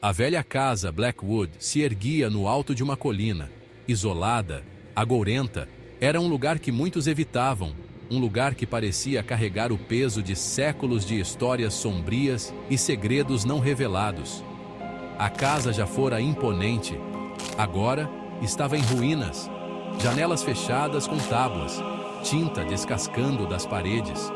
A velha casa Blackwood se erguia no alto de uma colina, isolada, agourenta. Era um lugar que muitos evitavam, um lugar que parecia carregar o peso de séculos de histórias sombrias e segredos não revelados. A casa já fora imponente, agora estava em ruínas, janelas fechadas com tábuas, tinta descascando das paredes.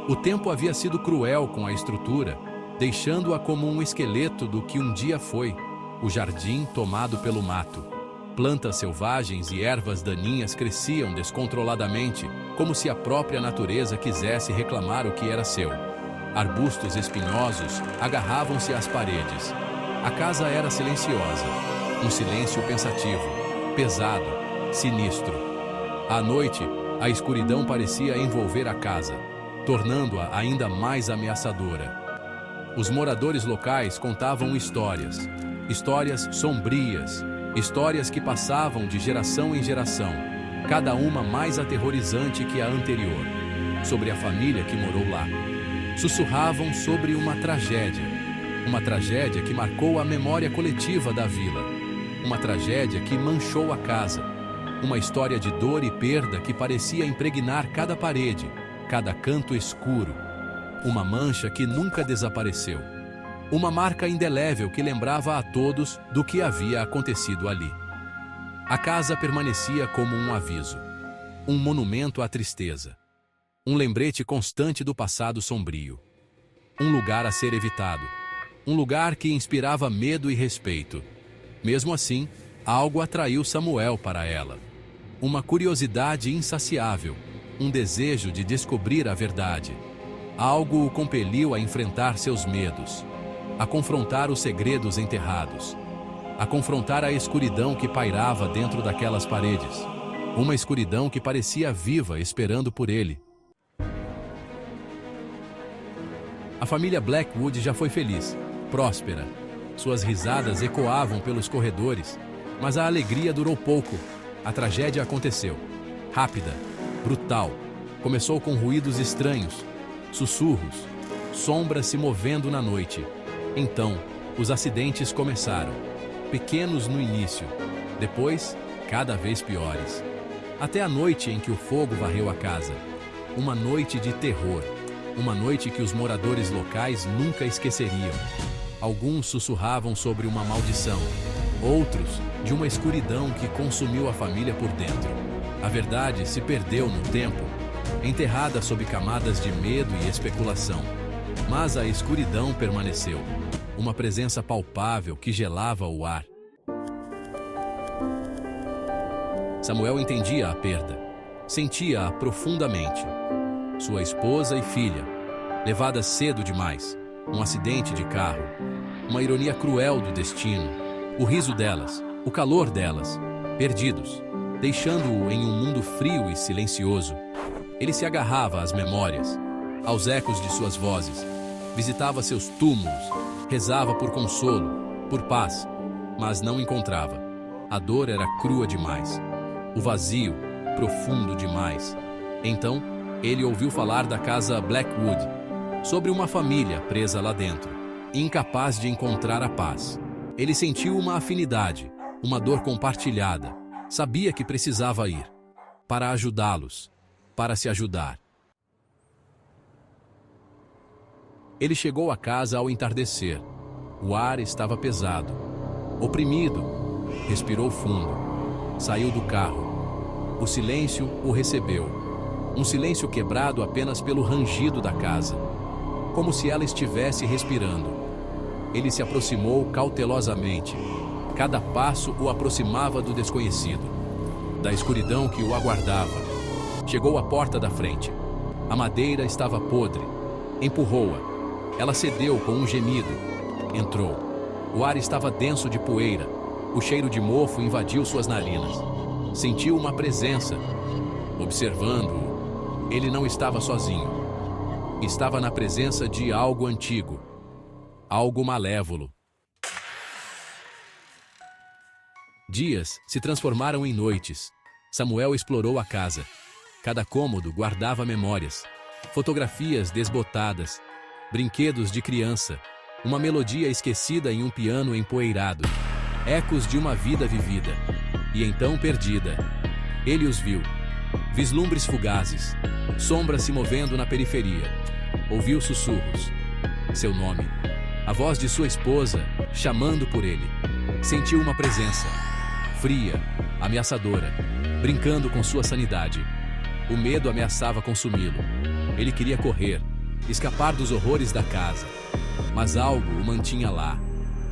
O tempo havia sido cruel com a estrutura, deixando-a como um esqueleto do que um dia foi, o jardim tomado pelo mato. Plantas selvagens e ervas daninhas cresciam descontroladamente, como se a própria natureza quisesse reclamar o que era seu. Arbustos espinhosos agarravam-se às paredes. A casa era silenciosa, um silêncio pensativo, pesado, sinistro. À noite, a escuridão parecia envolver a casa, tornando-a ainda mais ameaçadora. Os moradores locais contavam histórias, histórias sombrias, histórias que passavam de geração em geração, cada uma mais aterrorizante que a anterior, sobre a família que morou lá. Sussurravam sobre uma tragédia que marcou a memória coletiva da vila, uma tragédia que manchou a casa, uma história de dor e perda que parecia impregnar cada parede, cada canto escuro, uma mancha que nunca desapareceu, uma marca indelével que lembrava a todos do que havia acontecido ali. A casa permanecia como um aviso, um monumento à tristeza, um lembrete constante do passado sombrio, um lugar a ser evitado, um lugar que inspirava medo e respeito. Mesmo assim, algo atraiu Samuel para ela. Uma curiosidade insaciável, um desejo de descobrir a verdade. Algo o compeliu a enfrentar seus medos, a confrontar os segredos enterrados, a confrontar a escuridão que pairava dentro daquelas paredes. Uma escuridão que parecia viva esperando por ele. A família Blackwood já foi feliz, próspera. Suas risadas ecoavam pelos corredores, mas a alegria durou pouco. A tragédia aconteceu. Rápida, brutal. Começou com ruídos estranhos, sussurros, sombras se movendo na noite. Então, os acidentes começaram. Pequenos no início, depois, cada vez piores. Até a noite em que o fogo varreu a casa. Uma noite de terror. Uma noite que os moradores locais nunca esqueceriam. Alguns sussurravam sobre uma maldição. Outros, de uma escuridão que consumiu a família por dentro. A verdade se perdeu no tempo, enterrada sob camadas de medo e especulação. Mas a escuridão permaneceu, uma presença palpável que gelava o ar. Samuel entendia a perda, sentia-a profundamente. Sua esposa e filha, levadas cedo demais, um acidente de carro, uma ironia cruel do destino, o riso delas, o calor delas, perdidos, deixando-o em um mundo frio e silencioso. Ele se agarrava às memórias, aos ecos de suas vozes, visitava seus túmulos, rezava por consolo, por paz, mas não encontrava. A dor era crua demais, o vazio profundo demais. Então, ele ouviu falar da casa Blackwood, sobre uma família presa lá dentro, incapaz de encontrar a paz. Ele sentiu uma afinidade, uma dor compartilhada. Sabia que precisava ir, para ajudá-los, para se ajudar. Ele chegou à casa ao entardecer. O ar estava pesado, oprimido. Respirou fundo, saiu do carro. O silêncio o recebeu. Um silêncio quebrado apenas pelo rangido da casa, como se ela estivesse respirando. Ele se aproximou cautelosamente. Cada passo o aproximava do desconhecido, da escuridão que o aguardava. Chegou à porta da frente. A madeira estava podre. Empurrou-a. Ela cedeu com um gemido. Entrou. O ar estava denso de poeira. O cheiro de mofo invadiu suas narinas. Sentiu uma presença. Observando-o, ele não estava sozinho. Estava na presença de algo antigo. Algo malévolo. Dias se transformaram em noites. Samuel explorou a casa. Cada cômodo guardava memórias, fotografias desbotadas, brinquedos de criança, Uma melodia esquecida em um piano empoeirado. Ecos de uma vida vivida. E então perdida. Ele os viu. Vislumbres fugazes. Sombras se movendo na periferia. Ouviu sussurros. Seu nome. A voz de sua esposa, chamando por ele. Sentiu uma presença. Fria, ameaçadora, brincando com sua sanidade. O medo ameaçava consumi-lo. Ele queria correr, escapar dos horrores da casa. Mas algo o mantinha lá.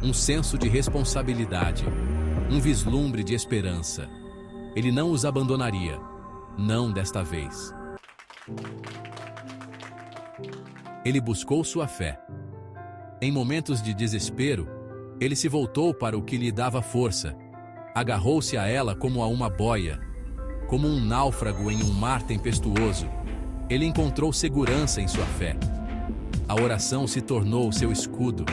Um senso de responsabilidade. Um vislumbre de esperança. Ele não os abandonaria. Não desta vez. Ele buscou sua fé. Em momentos de desespero, ele se voltou para o que lhe dava força. Agarrou-se a ela como a uma boia. Como um náufrago em um mar tempestuoso, ele encontrou segurança em sua fé. A oração se tornou seu escudo.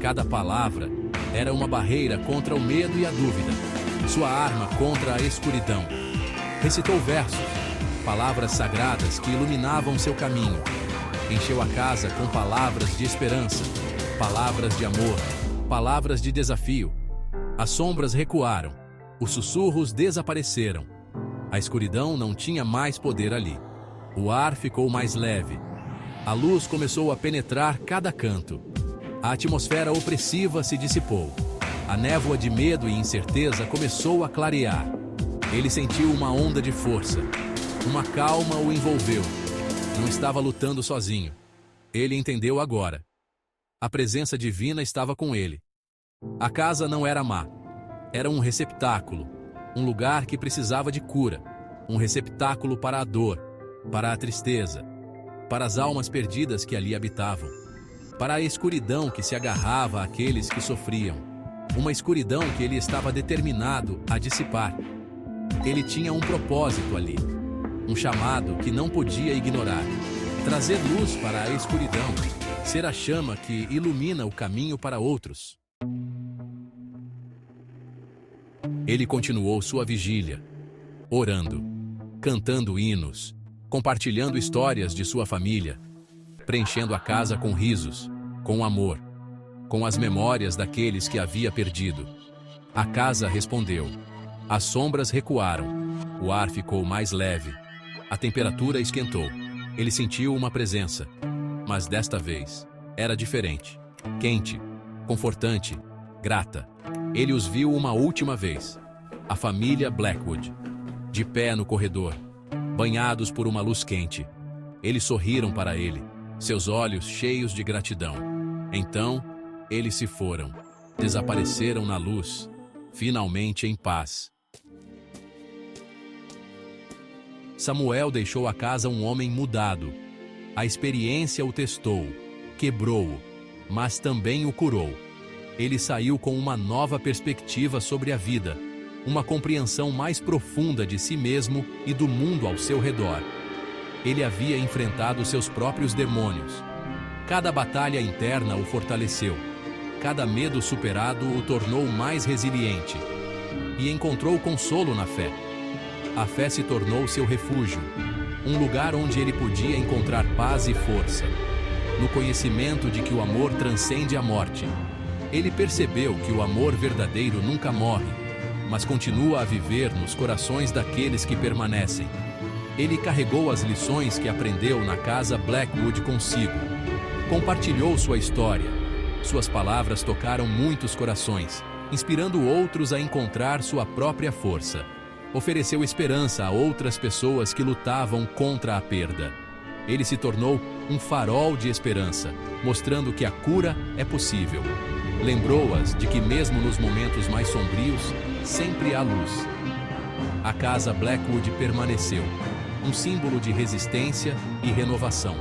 Cada palavra era uma barreira contra o medo e a dúvida, sua arma contra a escuridão. Recitou versos, palavras sagradas que iluminavam seu caminho. Encheu a casa com palavras de esperança, palavras de amor, palavras de desafio. As sombras recuaram, os sussurros desapareceram. A escuridão não tinha mais poder ali. O ar ficou mais leve. A luz começou a penetrar cada canto. A atmosfera opressiva se dissipou. A névoa de medo e incerteza começou a clarear. Ele sentiu uma onda de força. Uma calma o envolveu. Não estava lutando sozinho. Ele entendeu agora. A presença divina estava com ele. A casa não era má. Era um receptáculo. Um lugar que precisava de cura. Um receptáculo para a dor, para a tristeza, para as almas perdidas que ali habitavam, para a escuridão que se agarrava àqueles que sofriam. Uma escuridão que ele estava determinado a dissipar. Ele tinha um propósito ali. Um chamado que não podia ignorar. Trazer luz para a escuridão. Ser a chama que ilumina o caminho para outros. Ele continuou sua vigília, orando, cantando hinos, compartilhando histórias de sua família, preenchendo a casa com risos, com amor, com as memórias daqueles que havia perdido. A casa respondeu. As sombras recuaram. O ar ficou mais leve. A temperatura esquentou. Ele sentiu uma presença. Mas desta vez, era diferente. Quente, confortante, grata. Ele os viu uma última vez. A família Blackwood, de pé no corredor, banhados por uma luz quente. Eles sorriram para ele, seus olhos cheios de gratidão. Então, eles se foram, desapareceram na luz, finalmente em paz. Samuel deixou a casa um homem mudado. A experiência o testou, quebrou-o, mas também o curou. Ele saiu com uma nova perspectiva sobre a vida, uma compreensão mais profunda de si mesmo e do mundo ao seu redor. Ele havia enfrentado seus próprios demônios. Cada batalha interna o fortaleceu. Cada medo superado o tornou mais resiliente. E encontrou consolo na fé. A fé se tornou seu refúgio, um lugar onde ele podia encontrar paz e força. No conhecimento de que o amor transcende a morte, ele percebeu que o amor verdadeiro nunca morre, mas continua a viver nos corações daqueles que permanecem. Ele carregou as lições que aprendeu na casa Blackwood consigo. Compartilhou sua história. Suas palavras tocaram muitos corações, inspirando outros a encontrar sua própria força. Ofereceu esperança a outras pessoas que lutavam contra a perda. Ele se tornou um farol de esperança, mostrando que a cura é possível. Lembrou-as de que mesmo nos momentos mais sombrios, sempre há luz. A casa Blackwood permaneceu, um símbolo de resistência e renovação.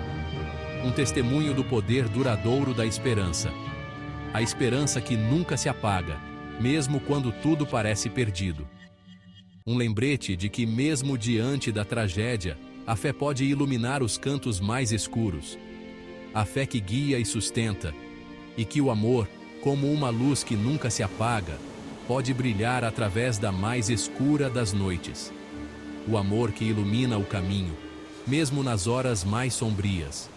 Um testemunho do poder duradouro da esperança. A esperança que nunca se apaga, mesmo quando tudo parece perdido. Um lembrete de que mesmo diante da tragédia, a fé pode iluminar os cantos mais escuros. A fé que guia e sustenta, e que o amor, como uma luz que nunca se apaga, pode brilhar através da mais escura das noites. O amor que ilumina o caminho, mesmo nas horas mais sombrias.